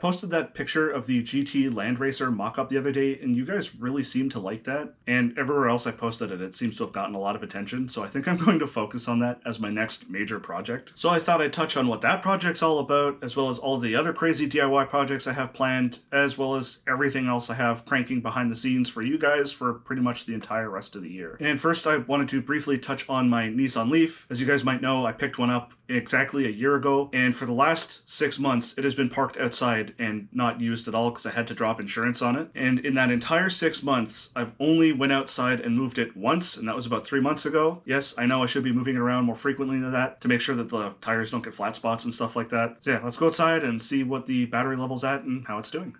posted that picture of the GT Land Racer mock-up the other day, and you guys really seem to like that. And everywhere else I posted it, it seems to have gotten a lot of attention. So I think I'm going to focus on that as my next major project. So I thought I'd touch on what that project's all about, as well as all the other crazy DIY projects I have planned, as well as everything else I have cranking behind the scenes for you guys for pretty much the entire rest of the year. And first, I wanted to briefly touch on my Nissan Leaf. As you guys might know, I picked one up exactly a year ago, and for the last 6 months it has been parked outside and not used at all because I had to drop insurance on it. And in that entire 6 months I've only went outside and moved it once, and that was about 3 months ago. Yes, I know I should be moving it around more frequently than that to make sure that the tires don't get flat spots and stuff like that. So yeah, let's go outside and see what the battery level's at and how it's doing.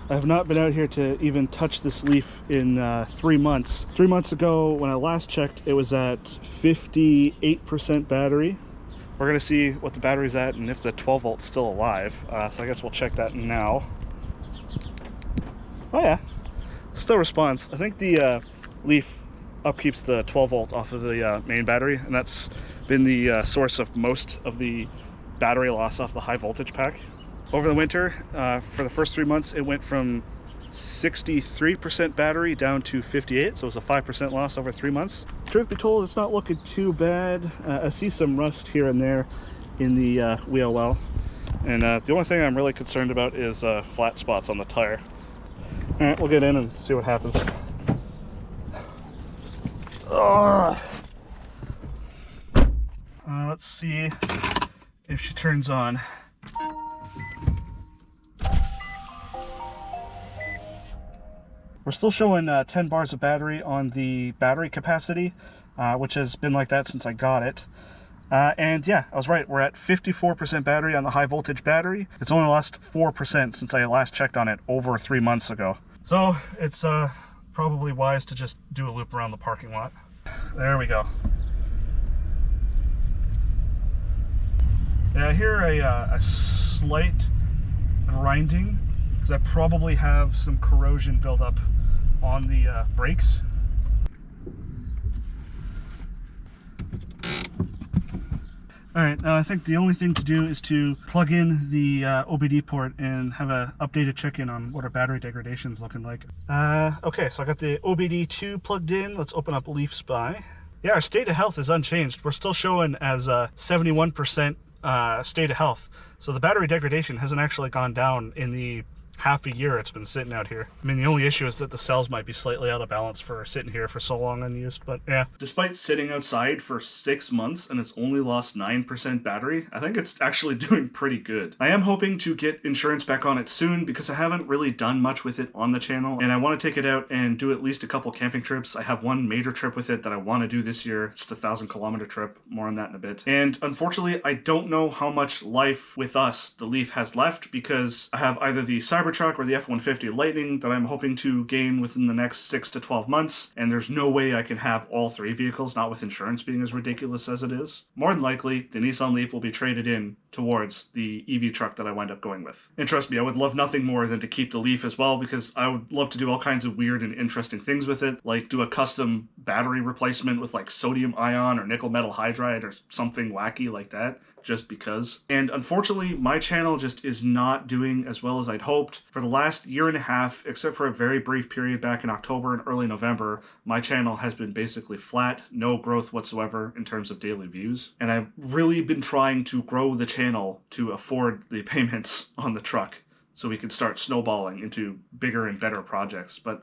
I have not been out here to even touch this Leaf in 3 months. 3 months ago, when I last checked, it was at 58% battery. We're gonna see what the battery's at and if the 12 volt's still alive. So I guess we'll check that now. Oh yeah, still responds. I think the Leaf upkeeps the 12 volt off of the main battery, and that's been the source of most of the battery loss off the high voltage pack. Over the winter, for the first 3 months, it went from 63% battery down to 58, so it was a 5% loss over 3 months. Truth be told, it's not looking too bad. I see some rust here and there in the wheel well, and the only thing I'm really concerned about is flat spots on the tire. All right, we'll get in and see what happens. Let's see if she turns on. We're still showing 10 bars of battery on the battery capacity, which has been like that since I got it. And yeah, I was right. We're at 54% battery on the high voltage battery. It's only lost 4% since I last checked on it over 3 months ago. So it's probably wise to just do a loop around the parking lot. There we go. Yeah, I hear a slight grinding because I probably have some corrosion buildup on the brakes. Alright, now I think the only thing to do is to plug in the OBD port and have an updated check-in on what our battery degradation is looking like. Okay, so I got the OBD2 plugged in. Let's open up Leaf Spy. Yeah, our state of health is unchanged. We're still showing as 71% state of health. So the battery degradation hasn't actually gone down in the half a year it's been sitting out here. I mean, the only issue is that the cells might be slightly out of balance for sitting here for so long unused, but yeah. Despite sitting outside for 6 months and it's only lost 9% battery, I think it's actually doing pretty good. I am hoping to get insurance back on it soon because I haven't really done much with it on the channel, and I want to take it out and do at least a couple camping trips. I have one major trip with it that I want to do this year. It's a 1,000-kilometer trip. More on that in a bit. And unfortunately, I don't know how much life with us the Leaf has left because I have either the Cybertruck or the F-150 Lightning that I'm hoping to gain within the next 6 to 12 months, and there's no way I can have all three vehicles, not with insurance being as ridiculous as it is. More than likely, the Nissan Leaf will be traded in towards the EV truck that I wind up going with. And trust me, I would love nothing more than to keep the Leaf as well, because I would love to do all kinds of weird and interesting things with it, like do a custom battery replacement with like sodium ion or nickel metal hydride or something wacky like that, just because. And unfortunately, my channel just is not doing as well as I'd hoped. For the last year and a half, except for a very brief period back in October and early November, my channel has been basically flat, no growth whatsoever in terms of daily views. And I've really been trying to grow the channel to afford the payments on the truck so we can start snowballing into bigger and better projects. But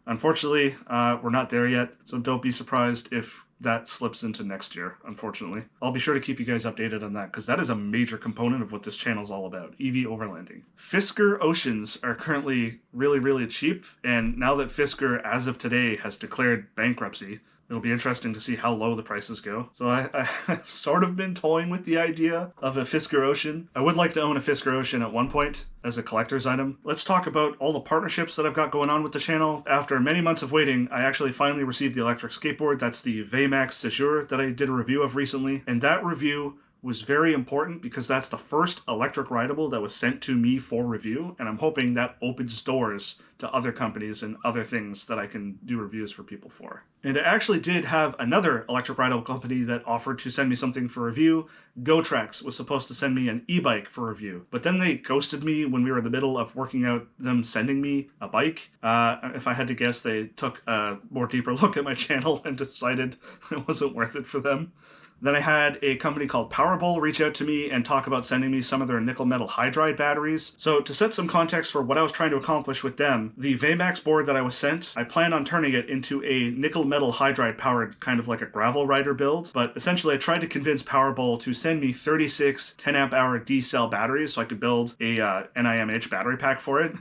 unfortunately, we're not there yet, so don't be surprised if that slips into next year, unfortunately. I'll be sure to keep you guys updated on that, because that is a major component of what this channel is all about, EV overlanding. Fisker Oceans are currently really, really cheap, and now that Fisker, as of today, has declared bankruptcy, it'll be interesting to see how low the prices go. So I've sort of been toying with the idea of a Fisker Ocean. I would like to own a Fisker Ocean at one point as a collector's item. Let's talk about all the partnerships that I've got going on with the channel. After many months of waiting, I actually finally received the electric skateboard. That's the Vmax Séjour that I did a review of recently. And that review was very important because that's the first electric rideable that was sent to me for review, and I'm hoping that opens doors to other companies and other things that I can do reviews for people for. And I actually did have another electric rideable company that offered to send me something for review. GoTrex was supposed to send me an e-bike for review, but then they ghosted me when we were in the middle of working out them sending me a bike. If I had to guess, they took a more deeper look at my channel and decided it wasn't worth it for them. Then I had a company called Powerball reach out to me and talk about sending me some of their nickel metal hydride batteries. So to set some context for what I was trying to accomplish with them, the VMAX board that I was sent, I plan on turning it into a nickel metal hydride powered kind of like a gravel rider build. But essentially I tried to convince Powerball to send me 36 10 amp hour D cell batteries so I could build a NiMH battery pack for it.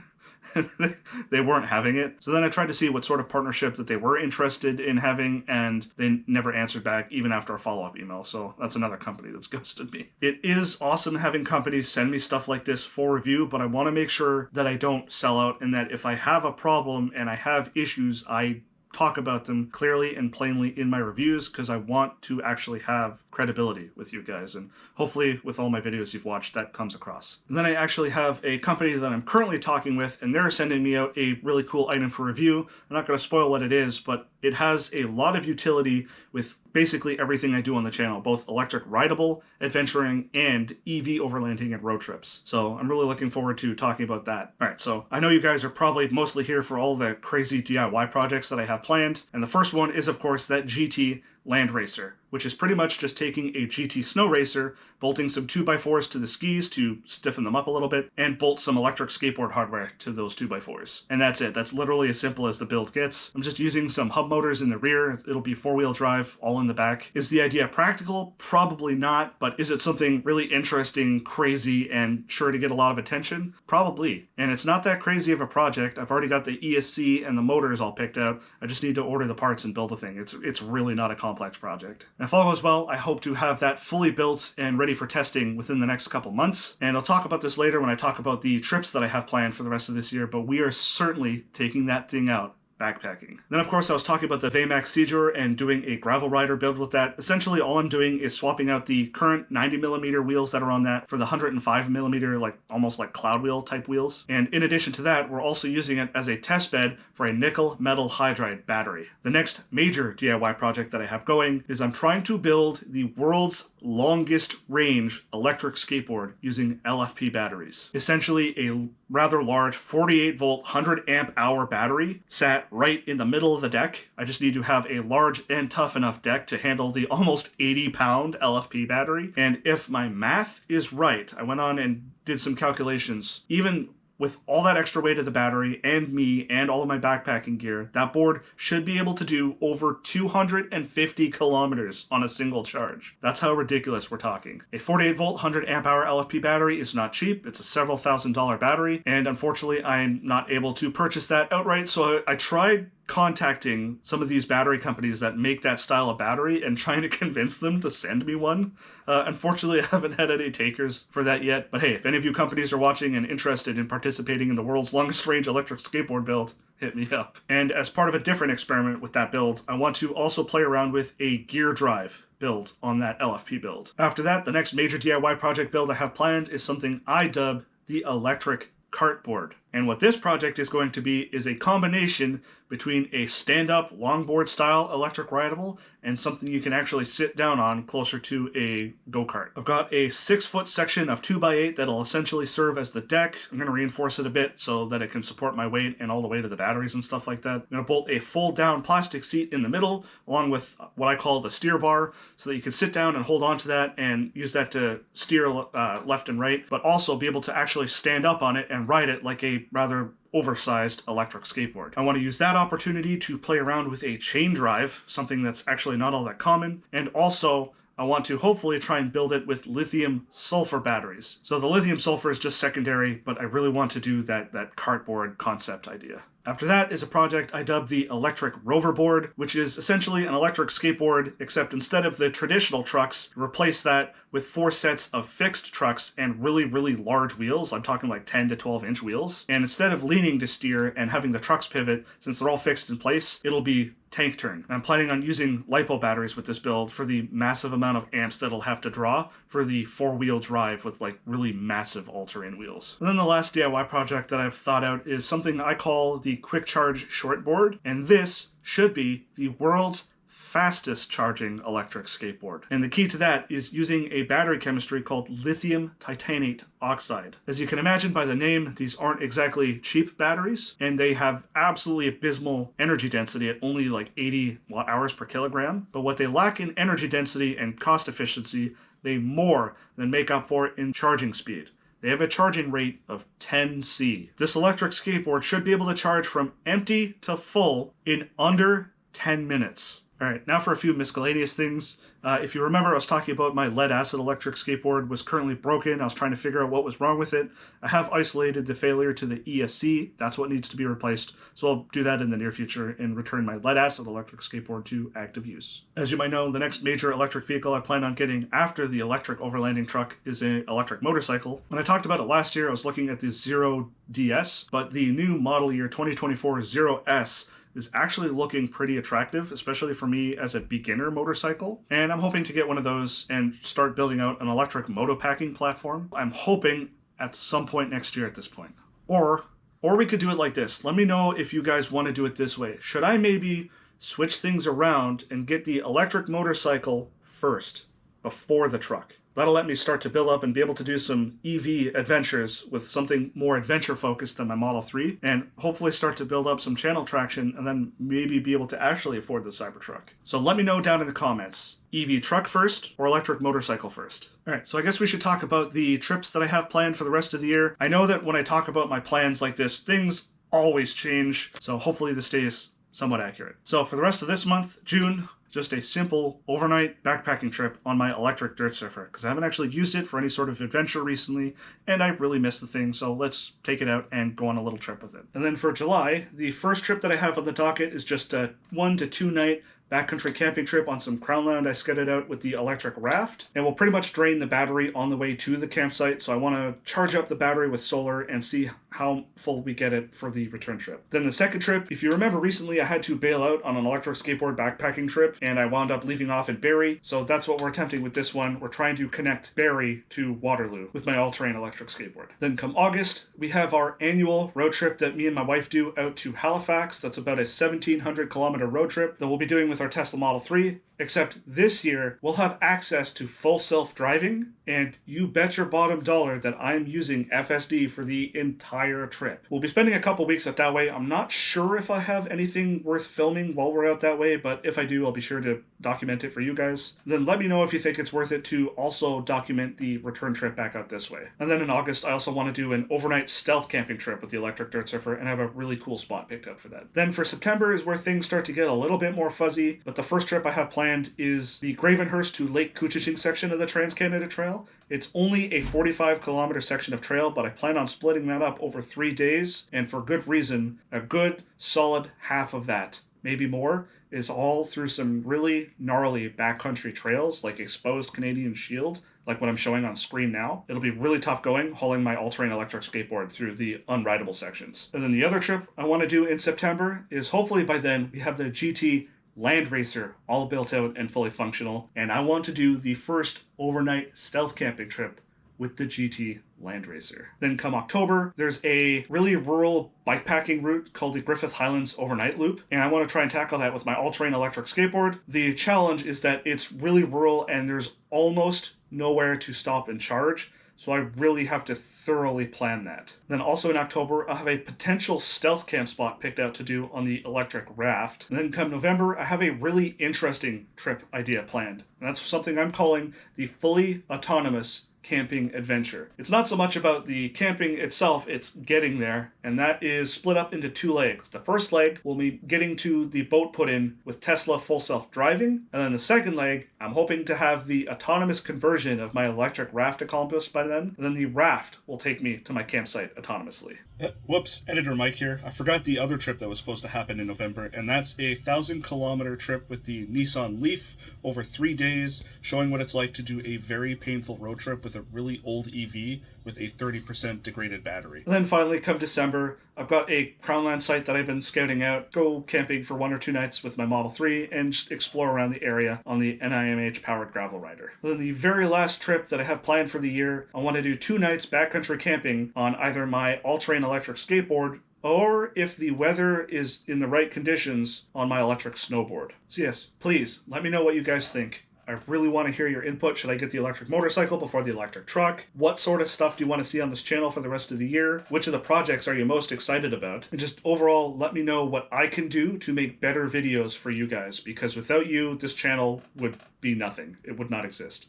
They weren't having it. So then I tried to see what sort of partnership that they were interested in having, and they never answered back even after a follow-up email. So that's another company that's ghosted me. It is awesome having companies send me stuff like this for review, but I want to make sure that I don't sell out, and that if I have a problem and I have issues, I talk about them clearly and plainly in my reviews, because I want to actually have credibility with you guys, and hopefully with all my videos you've watched that comes across. And then I actually have a company that I'm currently talking with, and they're sending me out a really cool item for review. I'm not going to spoil what it is, but it has a lot of utility with basically everything I do on the channel, both electric rideable, adventuring, and EV overlanding and road trips. So I'm really looking forward to talking about that. All right, so I know you guys are probably mostly here for all the crazy DIY projects that I have planned, and the first one is, of course, that GT Land Racer, which is pretty much just taking a GT Snow Racer, bolting some 2x4s to the skis to stiffen them up a little bit, and bolt some electric skateboard hardware to those 2x4s. And that's it. That's literally as simple as the build gets. I'm just using some hub motors in the rear. It'll be 4-wheel drive, all in the back. Is the idea practical? Probably not, but is it something really interesting, crazy, and sure to get a lot of attention? Probably. And it's not that crazy of a project. I've already got the ESC and the motors all picked out. I just need to order the parts and build the thing. It's really not a complex project. And if all goes well, I hope to have that fully built and ready for testing within the next couple months. And I'll talk about this later when I talk about the trips that I have planned for the rest of this year, but we are certainly taking that thing out backpacking. Then of course I was talking about the VMAX Seeger and doing a gravel rider build with that. Essentially all I'm doing is swapping out the current 90mm wheels that are on that for the 105mm, like almost like cloud wheel type wheels. And in addition to that, we're also using it as a test bed for a nickel metal hydride battery. The next major DIY project that I have going is I'm trying to build the world's longest range electric skateboard using LFP batteries. Essentially a rather large 48 volt 100 amp hour battery sat right in the middle of the deck. I just need to have a large and tough enough deck to handle the almost 80-pound LFP battery. And if my math is right, I went on and did some calculations, even with all that extra weight of the battery and me and all of my backpacking gear, that board should be able to do over 250 kilometers on a single charge. That's how ridiculous we're talking. A 48 volt 100 amp hour LFP battery is not cheap. It's a several $1,000s battery, and unfortunately I'm not able to purchase that outright, so I tried contacting some of these battery companies that make that style of battery and trying to convince them to send me one. Unfortunately, I haven't had any takers for that yet, but hey, if any of you companies are watching and interested in participating in the world's longest range electric skateboard build, hit me up. And as part of a different experiment with that build, I want to also play around with a gear drive build on that LFP build. After that, the next major DIY project build I have planned is something I dub the electric Kartboard. And what this project is going to be is a combination between a stand-up longboard style electric rideable and something you can actually sit down on closer to a go-kart. I've got a 6-foot section of 2x8 that'll essentially serve as the deck. I'm going to reinforce it a bit so that it can support my weight and all the weight of the batteries and stuff like that. I'm going to bolt a fold-down plastic seat in the middle along with what I call the steer bar so that you can sit down and hold on to that and use that to steer left and right, but also be able to actually stand up on it and ride it like a rather oversized electric skateboard. I want to use that opportunity to play around with a chain drive, something that's actually not all that common, and also I want to hopefully try and build it with lithium sulfur batteries. So the lithium sulfur is just secondary, but I really want to do that Kartboard concept idea. After that is a project I dubbed the electric Roverboard, which is essentially an electric skateboard, except instead of the traditional trucks, replace that with 4 sets of fixed trucks and really, really large wheels. I'm talking like 10 to 12 inch wheels. And instead of leaning to steer and having the trucks pivot, since they're all fixed in place, it'll be tank turn. I'm planning on using LiPo batteries with this build for the massive amount of amps that it'll have to draw for the 4-wheel drive with like really massive all-terrain wheels. And then the last DIY project that I've thought out is something I call the Quick Charge Shortboard, and this should be the world's fastest charging electric skateboard. And the key to that is using a battery chemistry called lithium titanate oxide. As you can imagine by the name, these aren't exactly cheap batteries, and they have absolutely abysmal energy density at only like 80 watt-hours per kilogram. But what they lack in energy density and cost efficiency, they more than make up for in charging speed. They have a charging rate of 10C. This electric skateboard should be able to charge from empty to full in under 10 minutes. All right, now for a few miscellaneous things. If you remember, I was talking about my lead-acid electric skateboard was currently broken. I was trying to figure out what was wrong with it. I have isolated the failure to the ESC. That's what needs to be replaced. So I'll do that in the near future and return my lead-acid electric skateboard to active use. As you might know, the next major electric vehicle I plan on getting after the electric overlanding truck is an electric motorcycle. When I talked about it last year, I was looking at the Zero DS, but the new model year 2024 Zero S is actually looking pretty attractive, especially for me as a beginner motorcycle. And I'm hoping to get one of those and start building out an electric moto packing platform. I'm hoping at some point next year at this point. Or we could do it like this. Let me know if you guys want to do it this way. Should I maybe switch things around and get the electric motorcycle first before the truck? That'll let me start to build up and be able to do some EV adventures with something more adventure focused than my Model 3, and hopefully start to build up some channel traction and then maybe be able to actually afford the Cybertruck. So let me know down in the comments, EV truck first or electric motorcycle first. All right, so I guess we should talk about the trips that I have planned for the rest of the year. I know that when I talk about my plans like this, things always change, so hopefully this stays somewhat accurate. So for the rest of this month, June, just a simple overnight backpacking trip on my electric dirt surfer, because I haven't actually used it for any sort of adventure recently, and I really miss the thing, so let's take it out and go on a little trip with it. And then for July, the first trip that I have on the docket is just a 1 to 2 night backcountry camping trip on some crown land I skated out with the electric Raft, and we'll pretty much drain the battery on the way to the campsite, so I want to charge up the battery with solar and see how full we get it for the return trip. Then the second trip, if you remember recently I had to bail out on an electric skateboard backpacking trip, and I wound up leaving off in Barrie, so that's what we're attempting with this one. We're trying to connect Barrie to Waterloo with my all-terrain electric skateboard. Then come August, we have our annual road trip that me and my wife do out to Halifax. That's about a 1,700 kilometer road trip that we'll be doing with our Tesla Model 3, except this year we'll have access to full self-driving, and you bet your bottom dollar that I'm using FSD for the entire trip. We'll be spending a couple weeks out that way. I'm not sure if I have anything worth filming while we're out that way, but if I do, I'll be sure to document it for you guys. Then let me know if you think it's worth it to also document the return trip back out this way. And then in August, I also want to do an overnight stealth camping trip with the electric dirt surfer and have a really cool spot picked out for that. Then for September is where things start to get a little bit more fuzzy, but the first trip I have planned is the Gravenhurst to Lake Couchiching section of the Trans-Canada Trail. It's only a 45 kilometer section of trail, but I plan on splitting that up over 3 days, and for good reason. A good solid half of that, maybe more, is all through some really gnarly backcountry trails like Exposed Canadian Shield, like what I'm showing on screen now. It'll be really tough going, hauling my all-terrain electric skateboard through the unrideable sections. And then the other trip I want to do in September is hopefully by then we have the GT Land Racer all built out and fully functional, and I want to do the first overnight stealth camping trip with the GT Land Racer. Then come October, there's a really rural bikepacking route called the Griffith Highlands Overnight Loop, and I want to try and tackle that with my all-terrain electric skateboard. The challenge is that it's really rural and there's almost nowhere to stop and charge, so I really have to thoroughly plan that. Then also in October, I'll have a potential stealth camp spot picked out to do on the electric Raft. And then come November, I have a really interesting trip idea planned. And that's something I'm calling the fully autonomous camping adventure. It's not so much about the camping itself, it's getting there, and that is split up into 2 legs. The first leg will be getting to the boat put in with Tesla full self-driving, and then the second leg, I'm hoping to have the autonomous conversion of my electric raft accomplished by then, and then the raft will take me to my campsite autonomously. Whoops, Editor Mike here. I forgot the other trip that was supposed to happen in November, and that's a 1,000-kilometer trip with the Nissan Leaf over 3 days, showing what it's like to do a very painful road trip with a really old EV with a 30% degraded battery. And then finally, come December, I've got a Crownland site that I've been scouting out, go camping for 1 or 2 nights with my Model 3, and just explore around the area on the NiMH powered gravel rider. And then the very last trip that I have planned for the year, I want to do 2 nights backcountry camping on either my all-terrain electric skateboard, or if the weather is in the right conditions, on my electric snowboard. So yes, please, let me know what you guys think. I really want to hear your input. Should I get the electric motorcycle before the electric truck? What sort of stuff do you want to see on this channel for the rest of the year? Which of the projects are you most excited about? And just overall, let me know what I can do to make better videos for you guys, because without you, this channel would be nothing. It would not exist.